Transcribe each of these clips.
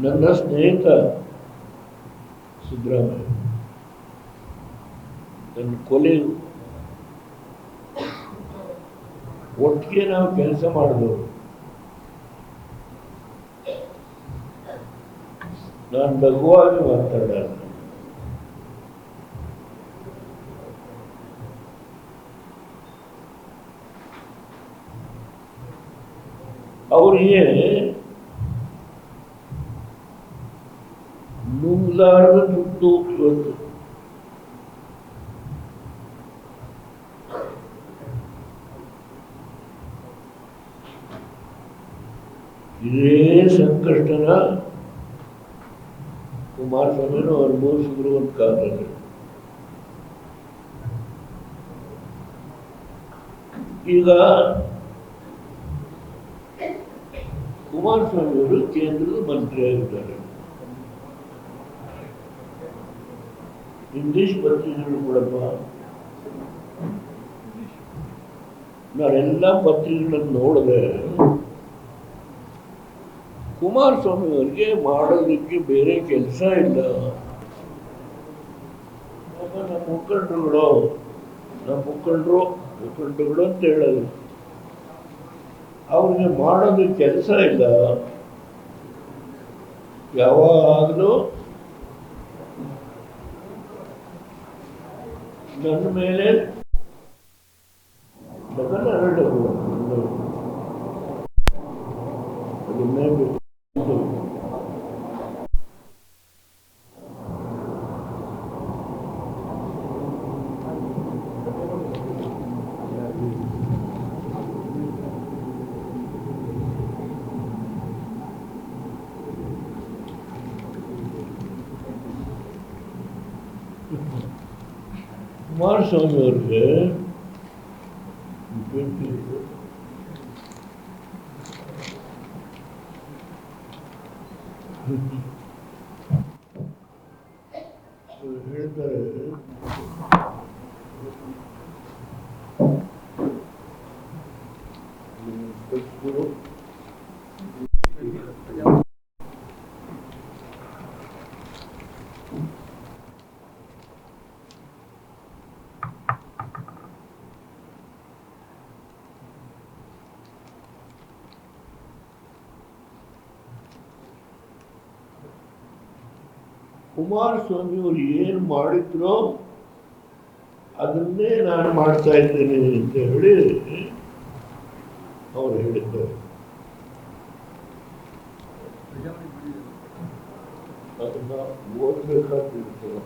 ನನ್ನ ಸ್ನೇಹಿತ ಸಿದ್ದರಾಮಯ್ಯ ನನ್ನ ಕೊಲೆ ಒಟ್ಟಿಗೆ ನಾವು ಕೆಲಸ ಮಾಡಿದವರು. ನಾನು ಲಘುವಾಗಿ ಮಾತಾಡಲ್ಲ. ಅವರಿಗೆ ನುಂಗ್ಲಾರದ ದುಡ್ಡು ಇವತ್ತು. ಇದೇ ಸಂಕಷ್ಟನ ಕುಮಾರಸ್ವಾಮಿನೂ ಅನುಭವಿಸಿದ್ರು ಒಂದು ಕಾಲದಲ್ಲಿ. ಈಗ ಕುಮಾರಸ್ವಾಮಿ ಅವರು ಕೇಂದ್ರದ ಮಂತ್ರಿಯಾಗಿದ್ದಾರೆ. ಇಂಗ್ಲಿಷ್ ಪತ್ರಿಕೆಗಳು ಕೂಡಪ್ಪ, ನಾನೆಲ್ಲ ಪತ್ರಿಕೆಗಳನ್ನು ನೋಡಿದೆ. ಕುಮಾರಸ್ವಾಮಿ ಅವರಿಗೆ ಮಾಡೋದಕ್ಕೆ ಬೇರೆ ಕೆಲಸ ಇಲ್ಲ. ನಮ್ಮ ಮುಖಂಡರುಗಳು ಅಂತ ಹೇಳೋದು, ಅವ್ರಿಗೆ ಮಾಡೋದಕ್ಕೆ ಕೆಲಸ ಇಲ್ಲ. ಯಾವಾಗಲೂ ನನ್ನ ಮೇಲೆ ಕುಮಾರಸ್ವಾಮಿ ಅವ್ರಿಗೆ ಹೇಳ್ತಾರೆ, ಕುಮಾರಸ್ವಾಮಿ ಅವರು ಏನು ಮಾಡಿದ್ರೋ ಅದನ್ನೇ ನಾನು ಮಾಡ್ತಾ ಇದ್ದೇನೆ ಅಂತ ಹೇಳಿ ಅವರು ಹೇಳಿದ್ದಾರೆ. ಅದನ್ನ ಓದಬೇಕಾಗಿರ್ತದೆ,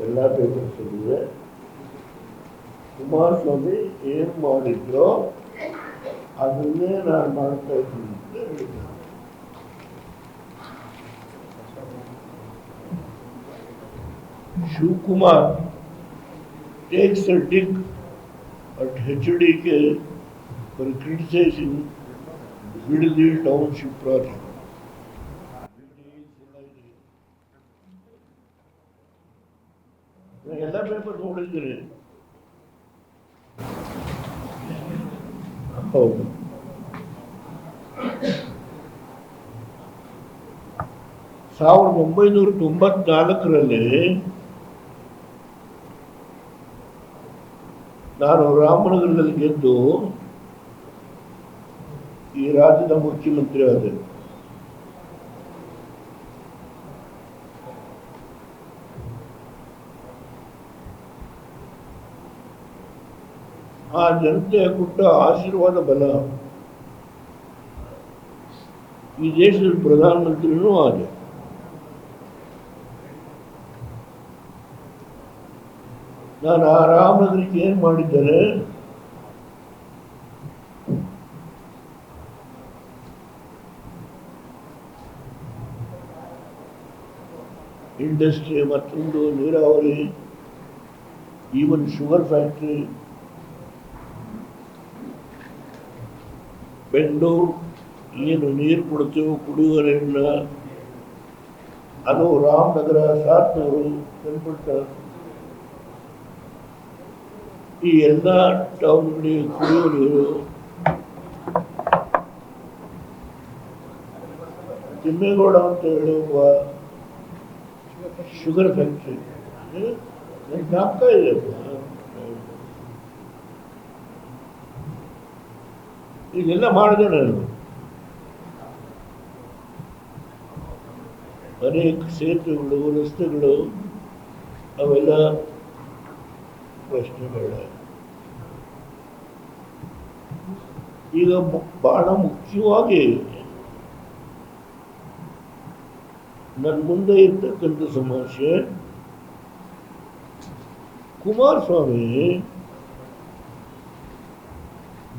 ಎಲ್ಲ ಪೇಪರ್ಸಲ್ಲಿದೆ. ಕುಮಾರಸ್ವಾಮಿ ಏನು ಮಾಡಿದ್ರೋ ಅದನ್ನೇ ನಾನು ಮಾಡ್ತಾ ಇದ್ದೀನಿ ಅಂತ ಹೇಳಿದ್ದಾರೆ. Shivkumar takes a dig at HDK for criticizing Bidli Township project. ಎಲ್ಲ ಪೇಪರ್ ನೋಡಿದ್ದೀನಿ. ಹೌದು, 1994ರಲ್ಲಿ ನಾನು ರಾಮನಗರದಲ್ಲಿ ಗೆದ್ದು ಈ ರಾಜ್ಯದ ಮುಖ್ಯಮಂತ್ರಿ ಆದೆ. ಆ ಜನತೆ ಕೊಟ್ಟ ಆಶೀರ್ವಾದ ಬಲ ಈ ದೇಶದ ಪ್ರಧಾನಮಂತ್ರಿನೂ ಆದೆ. ನಾನು ಆ ರಾಮನಗರಕ್ಕೆ ಏನು ಮಾಡಿದ್ದೇನೆ, ಇಂಡಸ್ಟ್ರಿ, ಮತ್ತೊಂದು ನೀರಾವರಿ, ಈವನ್ ಶುಗರ್ ಫ್ಯಾಕ್ಟ್ರಿ, ಬೆಂಗಳೂರು ಏನು ನೀರು ಕೊಡ್ತೇವೆ ಕುಡಿಯುವ ನೀರನ್ನ, ಅದು ರಾಮನಗರ, ಸಾತ್ನೂರು, ಚನ್ನಪಟ್ಟ, ಈ ಎಲ್ಲ ಟೌನ್ಗಳಿಗೆ ಕುಡಿಯುವ ನೀರು ತಿಮ್ಮೇಗೌಡ ಅಂತ ಹೇಳುವ ಶುಗರ್ ಫ್ಯಾಕ್ಟ್ರಿ ಜ್ಞಾಪಕ ಇದೆ. ಇದೆಲ್ಲ ಮಾಡಿದೆ ನಾನು. ಅನೇಕ ಸೇತುವೆಗಳು, ರಸ್ತೆಗಳು, ಅವೆಲ್ಲ ಪ್ರಶ್ನೆಗಳ. ಈಗ ಬಹಳ ಮುಖ್ಯವಾಗಿ ನನ್ನ ಮುಂದೆ ಇರ್ತಕ್ಕಂಥ ಸಮಸ್ಯೆ, ಕುಮಾರಸ್ವಾಮಿ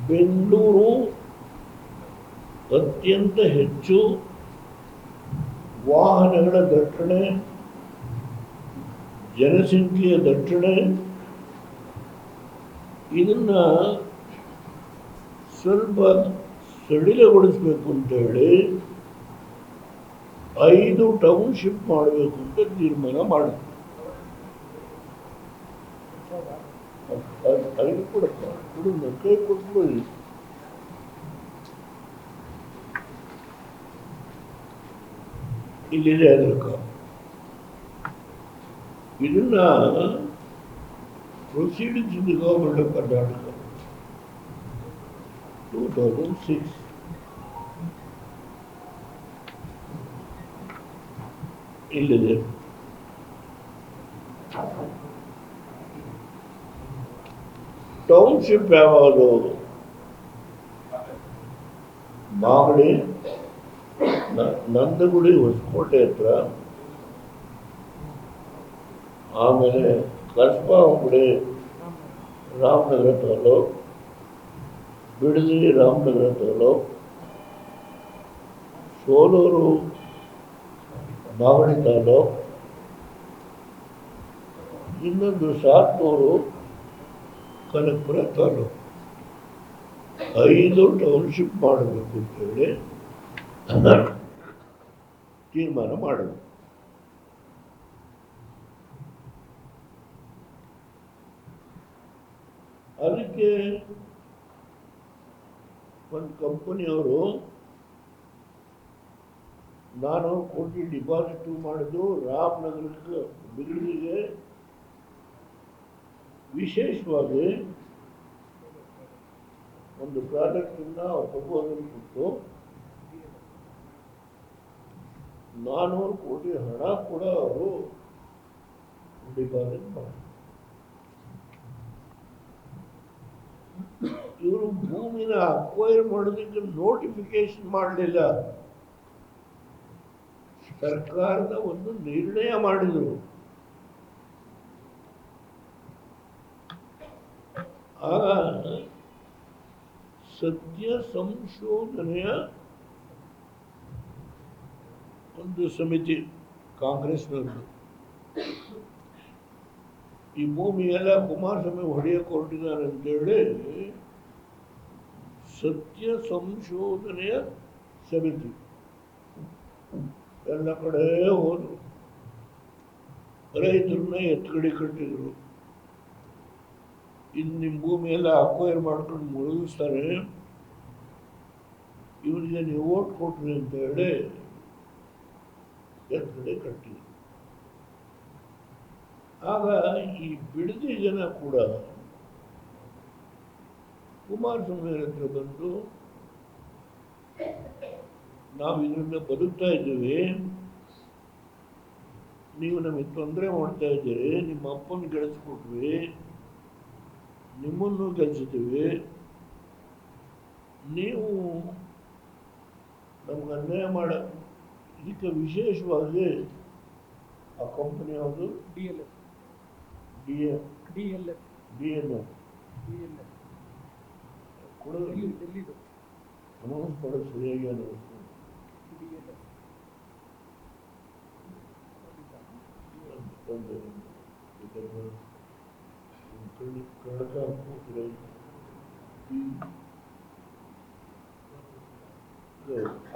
ಬೆಂಗಳೂರು ಅತ್ಯಂತ ಹೆಚ್ಚು ವಾಹನಗಳ ದಟ್ಟಣೆ, ಜನಸಂಖ್ಯೆಯ ದಟ್ಟಣೆ, ಇದನ್ನ ಸ್ವಲ್ಪ ಸಡಿಲಗೊಳಿಸಬೇಕು ಅಂತ ಹೇಳಿ 5 ಟೌನ್ಶಿಪ್ ಮಾಡಬೇಕು ಅಂತ ತೀರ್ಮಾನ ಮಾಡಿದ್ರು. 5 ಕೊಡಪ್ಪ, ಕೈ ಕೊಟ್ಬಿಡಿ. ಇಲ್ಲಿದೆ ಅದಕ್ಕೆ. ಇದನ್ನ proceedings in the government of Karnataka 2006 ಇಲ್ಲಿದೆ. ಟೌನ್ಶಿಪ್ ಯಾವುದು? ಮಾಗಡಿ, ನಂದಗುಡಿ, ಹೊಸಕೋಟೆ ಹತ್ರ, ಆಮೇಲೆ ಕಸ್ಬಾ ಹುಬ್ಬಳ್ಳಿ ರಾಮನಗರ ತಾಲೂಕು, ಬಿಡದಿ ರಾಮನಗರ ತಾಲೂಕು, ಸೋಲೂರು ಮಾಗಡಿ ತಾಲೂಕು, ಇನ್ನೊಂದು ಸಾತ್ನೂರು ಕನಕಪುರ ತಾಲೂಕು. 5 ಟೌನ್ಶಿಪ್ ಮಾಡಬೇಕು ಅಂತೇಳಿ ತೀರ್ಮಾನ ಮಾಡಿದ್ರು. ಅದಕ್ಕೆ ಒಂದು ಕಂಪನಿಯವರು 400 ಕೋಟಿ ಡಿಪಾಸಿಟ್ ಮಾಡಿದ್ದು ರಾಮನಗರಕ್ಕೆ, ಬಿಡದಿಗೆ ವಿಶೇಷವಾಗಿ ಒಂದು ಪ್ರಾಜೆಕ್ಟನ್ನ ಪ್ರಪೋಸಲ್ ಕೊಟ್ಟು 400 ಕೋಟಿ ಹಣ ಕೂಡ ಅವರು ಡಿಪಾಸಿಟ್ ಮಾಡಿ, ಇವರು ಭೂಮಿನ ಅಕ್ವೈರ್ ಮಾಡೋದಕ್ಕೆ ನೋಟಿಫಿಕೇಶನ್ ಮಾಡಲಿಲ್ಲ. ಸರ್ಕಾರದ ಒಂದು ನಿರ್ಣಯ ಮಾಡಿದರು. ಆಗ ಸತ್ಯ ಸಂಶೋಧನೆಯ ಒಂದು ಸಮಿತಿ ಕಾಂಗ್ರೆಸ್ನವರು ಈ ಭೂಮಿಯೆಲ್ಲ ಕುಮಾರಸ್ವಾಮಿ ಹೊಡೆಯಕ್ಕೆ ಹೊರಟಿದ್ದಾರೆ ಅಂತೇಳಿ ಸತ್ಯ ಸಂಶೋಧನೆಯ ಸಮಿತಿ ಎಲ್ಲ ಕಡೆ ಹೋದ್ರು. ರೈತರನ್ನ ಎತ್ಕಡೆ ಕಟ್ಟಿದ್ರು. ಇನ್ನು ನಿಮ್ಮ ಭೂಮಿಯೆಲ್ಲ ಅಕ್ವೈರ್ ಮಾಡ್ಕೊಂಡು ಮುಳುಗಿಸ್ತಾರೆ, ಇವರಿಗೆ ನೀವು ಓಟ್ ಕೊಟ್ರಿ ಅಂತ ಹೇಳಿ ಎತ್ಕಡೆ ಕಟ್ಟಿದ್ರು. ಆಗ ಈ ಬಿಡದಿ ಜನ ಕೂಡ ಕುಮಾರಸ್ವಾಮಿ ಹತ್ರ ಬಂದು, ನಾವು ಇದರಿಂದ ಬದುಕ್ತಾ ಇದ್ದೀವಿ, ನೀವು ನಮಗೆ ತೊಂದರೆ ಮಾಡ್ತಾ ಇದ್ದೀರಿ, ನಿಮ್ಮ ಅಪ್ಪನ ಗೆಲ್ಲಿಸ್ಕೊಟ್ವಿ, ನಿಮ್ಮನ್ನು ಗೆಲ್ಲಿಸಿದ್ದೀವಿ, ನೀವು ನಮ್ಗೆ ಅನ್ಯಾಯ ಮಾಡ. ಇದಕ್ಕೆ ವಿಶೇಷವಾಗಿ ಆ ಕಂಪನಿ ಯಾವುದು? DLF ಅನೌನ್ಸ್ ಮಾಡೋದು ಸರಿಯಾಗಿ ಅನೌನ್ಸ್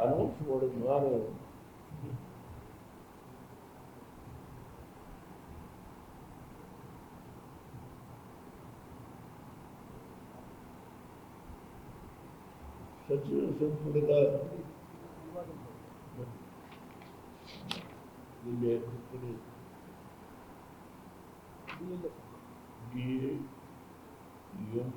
ಅನೌನ್ಸ್ ಮಾಡೋದು ನಾನು ಸಚಿವ ಸಂಪುಟದ ಇಲ್ಲಿ ಕಂಪನಿ DAM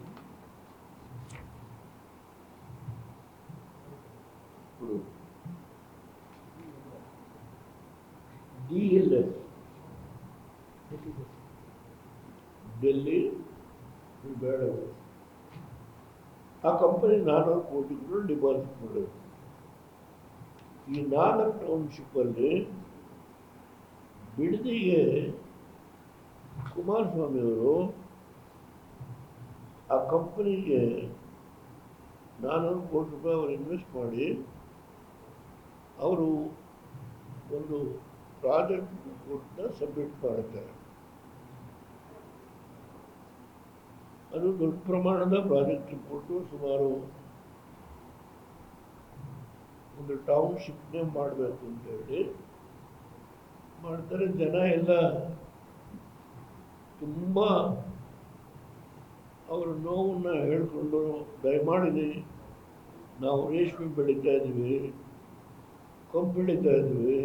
DLS ಡೆಲ್ಲಿ ಬೇಡ ಆ ಕಂಪನಿ 400 ಕೋಟಿಗಳು ಡಿಪಾಸಿಟ್ ಮಾಡೋದು. ಈ 4 ಟೌನ್ಶಿಪ್ಪಲ್ಲಿ ಬಿಡದಿಗೆ ಕುಮಾರಸ್ವಾಮಿ ಅವರು ಆ ಕಂಪನಿಗೆ 400 ಕೋಟಿ ರೂಪಾಯಿ ಅವರು ಇನ್ವೆಸ್ಟ್ ಮಾಡಿ ಅವರು ಒಂದು ಪ್ರಾಜೆಕ್ಟ್ ರಿಪೋರ್ಟ್ನ ಸಬ್ಮಿಟ್ ಮಾಡುತ್ತಾರೆ. ಅದು ದೊಡ್ಡ ಪ್ರಮಾಣದ ಪ್ರಾಜೆಕ್ಟ್ ರಿಪೋರ್ಟು, ಸುಮಾರು ಒಂದು ಟೌನ್ಶಿಪ್ನೇ ಮಾಡಬೇಕು ಅಂತೇಳಿ ಮಾಡ್ತಾರೆ. ಜನ ಎಲ್ಲ ತುಂಬ ಅವರ ನೋವನ್ನು ಹೇಳಿಕೊಂಡು, ದಯಮಾಡಿ ನಾವು ರೇಷ್ಮೆ ಬೆಳೀತಾ ಇದ್ದೀವಿ, ಕಬ್ಬು ಬೆಳೀತಾ ಇದ್ದೀವಿ,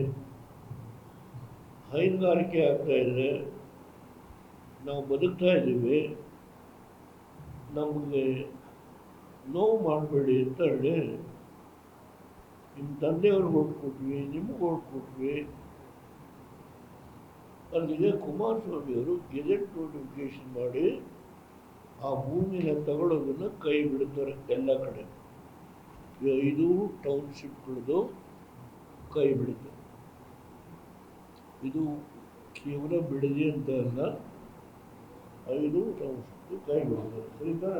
ಹೈನುಗಾರಿಕೆ ಆಗ್ತಾ ಇದೆ, ನಾವು ಬದುಕ್ತಾ ಇದ್ದೀವಿ, ನಮಗೆ ನೋವು ಮಾಡಬೇಡಿ ಅಂತ ಹೇಳಿ ನಿಮ್ಮ ತಂದೆಯವ್ರಿಗೆ ಓಟ್ ಕೊಟ್ವಿ, ನಿಮಗೆ ಓಟ್ ಕೊಟ್ವಿ. ಅಲ್ಲಿಗೆ ಕುಮಾರಸ್ವಾಮಿಯವರು ಗೆಜೆಟ್ ನೋಟಿಫಿಕೇಶನ್ ಮಾಡಿ ಆ ಭೂಮಿನ ತಗೊಳ್ಳೋದನ್ನು ಕೈ ಬಿಡ್ತಾರೆ ಎಲ್ಲ ಕಡೆ. 5 ಟೌನ್ಶಿಪ್ಗಳದ್ದು ಕೈ ಬಿಡುತ್ತೆ. ಇದು ಕೇವಲ ಬಿಡದಿ ಅಂತ ಅಲ್ಲ, 5 ಟೌನ್ಶಿಪ್ ಕೈ ಬಿಡ್ತಾರೆ. ಸರಿತಾ?